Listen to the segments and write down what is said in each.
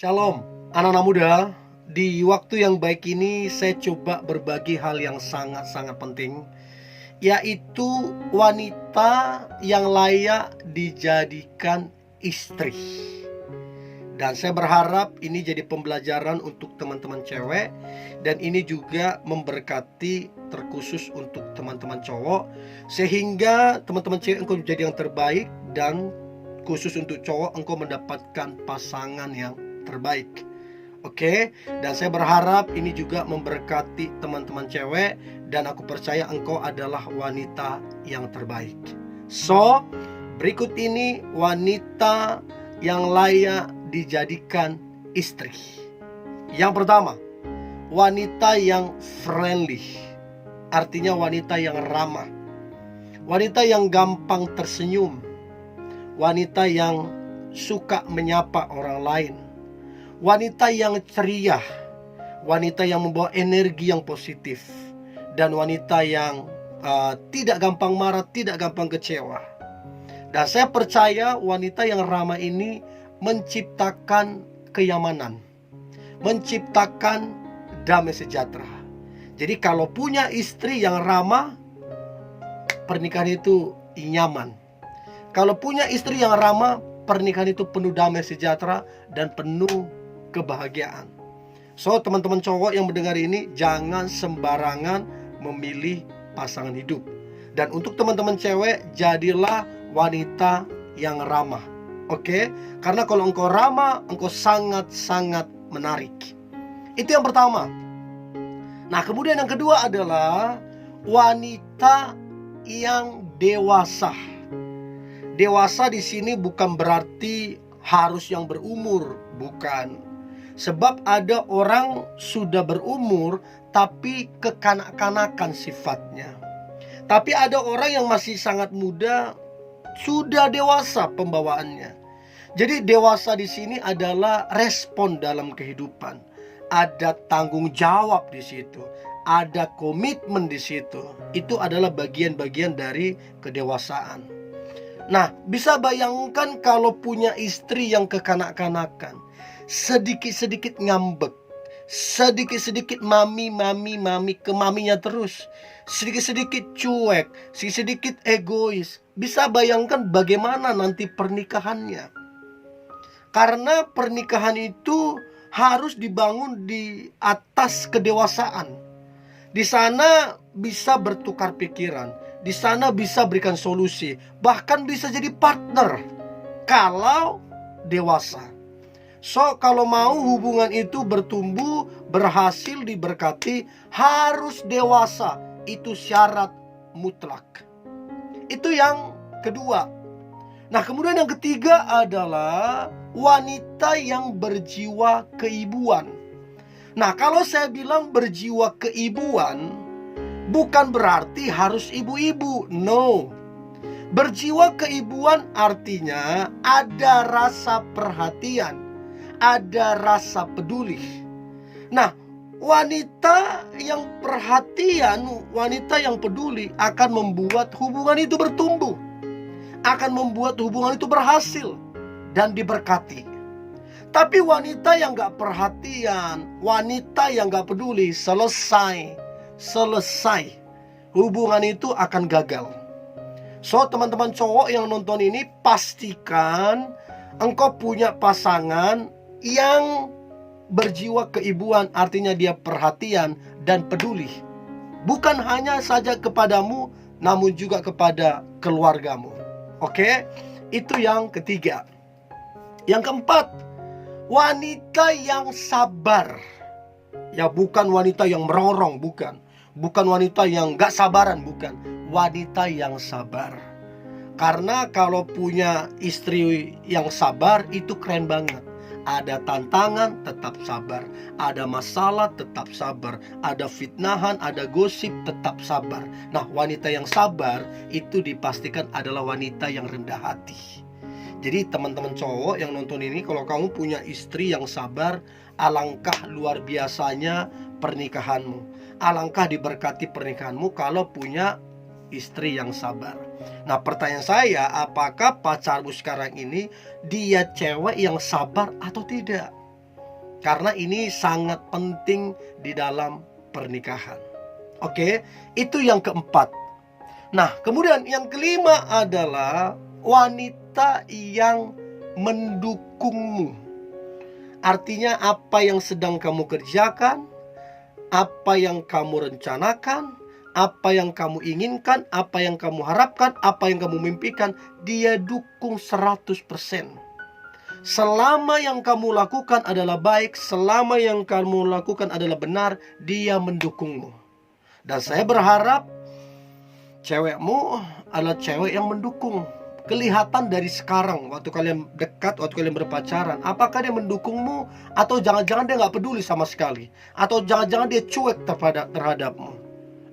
Shalom, anak-anak muda. Di waktu yang baik ini saya coba berbagi hal yang sangat-sangat penting, yaitu wanita yang layak dijadikan istri. Dan saya berharap ini jadi pembelajaran untuk teman-teman cewek, dan ini juga memberkati terkhusus untuk teman-teman cowok, sehingga teman-teman cewek engkau menjadi yang terbaik, dan khusus untuk cowok engkau mendapatkan pasangan yang terbaik. Oke, dan saya berharap ini juga memberkati teman-teman cewek, dan aku percaya engkau adalah wanita yang terbaik. So, berikut ini wanita yang layak dijadikan istri. Yang pertama, wanita yang friendly. Artinya wanita yang ramah, wanita yang gampang tersenyum, wanita yang suka menyapa orang lain, wanita yang ceria, wanita yang membawa energi yang positif, dan wanita yang tidak gampang marah, tidak gampang kecewa. Dan saya percaya wanita yang ramah ini menciptakan kenyamanan, menciptakan damai sejahtera. Jadi kalau punya istri yang ramah, pernikahan itu nyaman. Kalau punya istri yang ramah, pernikahan itu penuh damai sejahtera dan penuh kebahagiaan. So, teman-teman cowok yang mendengar ini, jangan sembarangan memilih pasangan hidup. Dan untuk teman-teman cewek, jadilah wanita yang ramah. Oke? Karena kalau engkau ramah, engkau sangat-sangat menarik. Itu yang pertama. Nah, kemudian yang kedua adalah wanita yang dewasa. Dewasa di sini bukan berarti harus yang berumur, bukan. Sebab ada orang sudah berumur tapi kekanak-kanakan sifatnya. Tapi ada orang yang masih sangat muda, sudah dewasa pembawaannya. Jadi dewasa di sini adalah respon dalam kehidupan. Ada tanggung jawab di situ, ada komitmen di situ. Itu adalah bagian-bagian dari kedewasaan. Nah, bisa bayangkan kalau punya istri yang kekanak-kanakan, sedikit-sedikit ngambek, sedikit-sedikit mami ke maminya terus, sedikit-sedikit cuek, sedikit-sedikit egois. Bisa bayangkan bagaimana nanti pernikahannya. Karena pernikahan itu harus dibangun di atas kedewasaan. Di sana bisa bertukar pikiran, di sana bisa berikan solusi, bahkan bisa jadi partner kalau dewasa. So, kalau mau hubungan itu bertumbuh, berhasil, diberkati, harus dewasa. Itu syarat mutlak. Itu yang kedua. Nah, kemudian yang ketiga adalah wanita yang berjiwa keibuan. Nah, kalau saya bilang berjiwa keibuan, bukan berarti harus ibu-ibu. No. Berjiwa keibuan artinya ada rasa perhatian, ada rasa peduli. Nah, wanita yang perhatian, wanita yang peduli akan membuat hubungan itu bertumbuh, akan membuat hubungan itu berhasil dan diberkati. Tapi wanita yang gak perhatian, wanita yang gak peduli, selesai. Hubungan itu akan gagal. So, teman-teman cowok yang nonton ini, pastikan engkau punya pasangan yang berjiwa keibuan. Artinya dia perhatian dan peduli, bukan hanya saja kepadamu, namun juga kepada keluargamu. Oke? Itu yang ketiga. Yang keempat, wanita yang sabar. Ya, bukan wanita yang merorong, bukan. Bukan wanita yang gak sabaran, bukan. Wanita yang sabar. Karena kalau punya istri yang sabar, itu keren banget. Ada tantangan, tetap sabar. Ada masalah, tetap sabar. Ada fitnahan, ada gosip, tetap sabar. Nah, wanita yang sabar itu dipastikan adalah wanita yang rendah hati. Jadi teman-teman cowok yang nonton ini, kalau kamu punya istri yang sabar, alangkah luar biasanya pernikahanmu. Alangkah diberkati pernikahanmu kalau punya istri yang sabar. Nah, pertanyaan saya, apakah pacarmu sekarang ini dia cewek yang sabar atau tidak? Karena ini sangat penting di dalam pernikahan. Oke, itu yang keempat. Nah, kemudian yang kelima adalah wanita yang mendukungmu. Artinya apa yang sedang kamu kerjakan, apa yang kamu rencanakan, apa yang kamu inginkan, apa yang kamu harapkan, apa yang kamu mimpikan, dia dukung 100%. Selama yang kamu lakukan adalah baik, selama yang kamu lakukan adalah benar, dia mendukungmu. Dan saya berharap cewekmu adalah cewek yang mendukung. Kelihatan dari sekarang, waktu kalian dekat, waktu kalian berpacaran, apakah dia mendukungmu, atau jangan-jangan dia nggak peduli sama sekali, atau jangan-jangan dia cuek terhadapmu.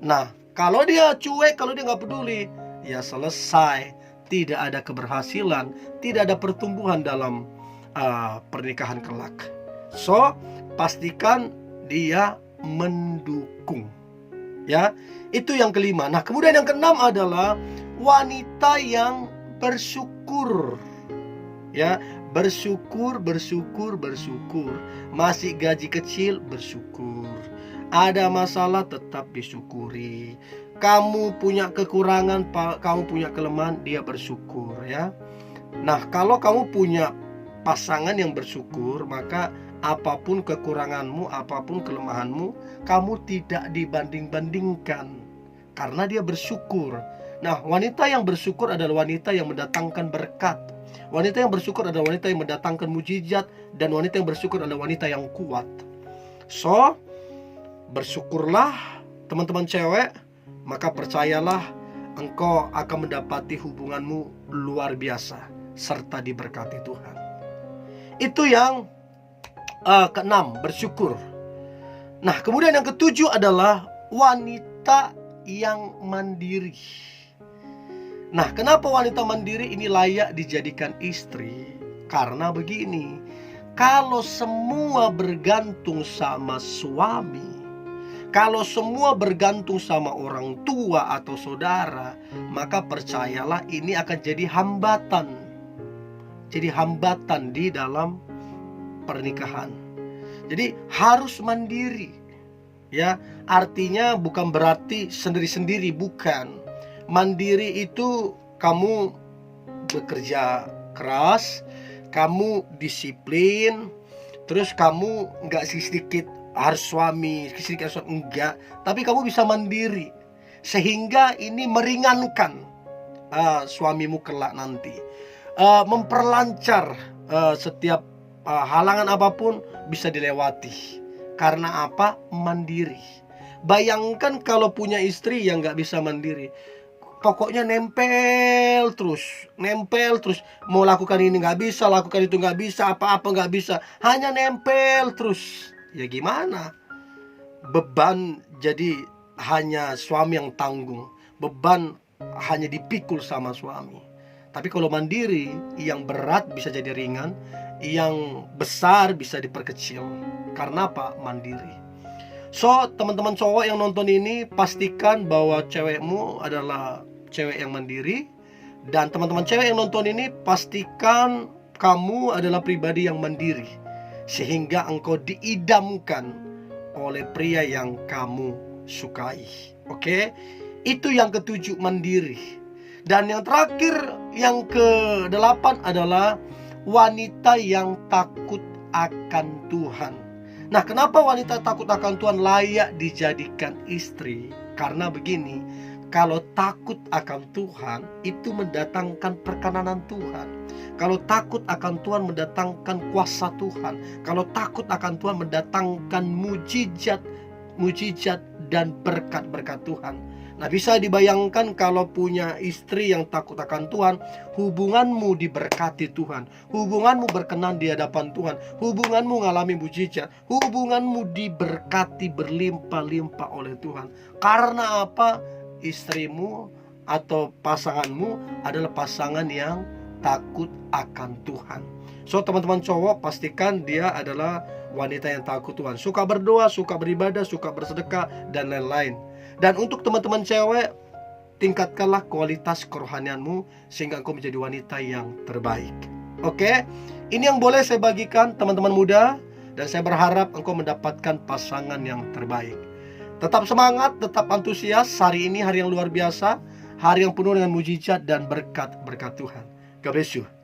Nah, kalau dia cuek, kalau dia nggak peduli, ya selesai. Tidak ada keberhasilan, tidak ada pertumbuhan dalam pernikahan kelak. So, pastikan dia mendukung. Ya, itu yang kelima. Nah, kemudian yang keenam adalah wanita yang bersyukur. Ya, bersyukur. Masih gaji kecil, bersyukur. Ada masalah, tetap disyukuri. Kamu punya kekurangan, kamu punya kelemahan, dia bersyukur, ya. Nah, kalau kamu punya pasangan yang bersyukur, maka apapun kekuranganmu, apapun kelemahanmu, kamu tidak dibanding-bandingkan, karena dia bersyukur. Nah, wanita yang bersyukur adalah wanita yang mendatangkan berkat. Wanita yang bersyukur adalah wanita yang mendatangkan mujizat. Dan wanita yang bersyukur adalah wanita yang kuat. So, bersyukurlah teman-teman cewek, maka percayalah engkau akan mendapati hubunganmu luar biasa serta diberkati Tuhan. Itu yang keenam, bersyukur. Nah, kemudian yang ketujuh adalah wanita yang mandiri. Nah, kenapa wanita mandiri ini layak dijadikan istri? Karena begini, kalau semua bergantung sama suami, kalau semua bergantung sama orang tua atau saudara, maka percayalah ini akan jadi hambatan. Jadi hambatan di dalam pernikahan. Jadi harus mandiri. Ya, artinya bukan berarti sendiri-sendiri, bukan. Mandiri itu kamu bekerja keras, kamu disiplin, terus kamu nggak sedikit harus suami, sedikit harus suami, enggak. Tapi kamu bisa mandiri, sehingga ini meringankan suamimu kelak nanti. Memperlancar setiap halangan apapun bisa dilewati. Karena apa? Mandiri. Bayangkan kalau punya istri yang nggak bisa mandiri, pokoknya nempel terus. Mau lakukan ini nggak bisa, lakukan itu nggak bisa, apa-apa nggak bisa, hanya nempel terus. Ya gimana? Beban jadi hanya suami yang tanggung, beban hanya dipikul sama suami. Tapi kalau mandiri, yang berat bisa jadi ringan, yang besar bisa diperkecil. Karena apa? Mandiri. So, teman-teman cowok yang nonton ini, pastikan bahwa cewekmu adalah cewek yang mandiri. Dan teman-teman cewek yang nonton ini, pastikan kamu adalah pribadi yang mandiri, sehingga engkau diidamkan oleh pria yang kamu sukai. Oke? Itu yang ketujuh, mandiri. Dan yang terakhir, yang ke-8 adalah wanita yang takut akan Tuhan. Nah, kenapa wanita takut akan Tuhan layak dijadikan istri? Karena begini, kalau takut akan Tuhan itu mendatangkan perkenanan Tuhan. Kalau takut akan Tuhan mendatangkan kuasa Tuhan. Kalau takut akan Tuhan mendatangkan mujizat dan berkat-berkat Tuhan. Nah, bisa dibayangkan kalau punya istri yang takut akan Tuhan, hubunganmu diberkati Tuhan, hubunganmu berkenan di hadapan Tuhan, hubunganmu mengalami mujizat, hubunganmu diberkati berlimpah-limpah oleh Tuhan. Karena apa? Istrimu atau pasanganmu adalah pasangan yang takut akan Tuhan. So, teman-teman cowok, pastikan dia adalah wanita yang takut Tuhan, suka berdoa, suka beribadah, suka bersedekah, dan lain-lain. Dan untuk teman-teman cewek, tingkatkanlah kualitas kerohanianmu sehingga engkau menjadi wanita yang terbaik. Oke, ini yang boleh saya bagikan teman-teman muda. Dan saya berharap engkau mendapatkan pasangan yang terbaik. Tetap semangat, tetap antusias. Hari ini hari yang luar biasa, hari yang penuh dengan mujizat dan berkat-berkat Tuhan. God bless you.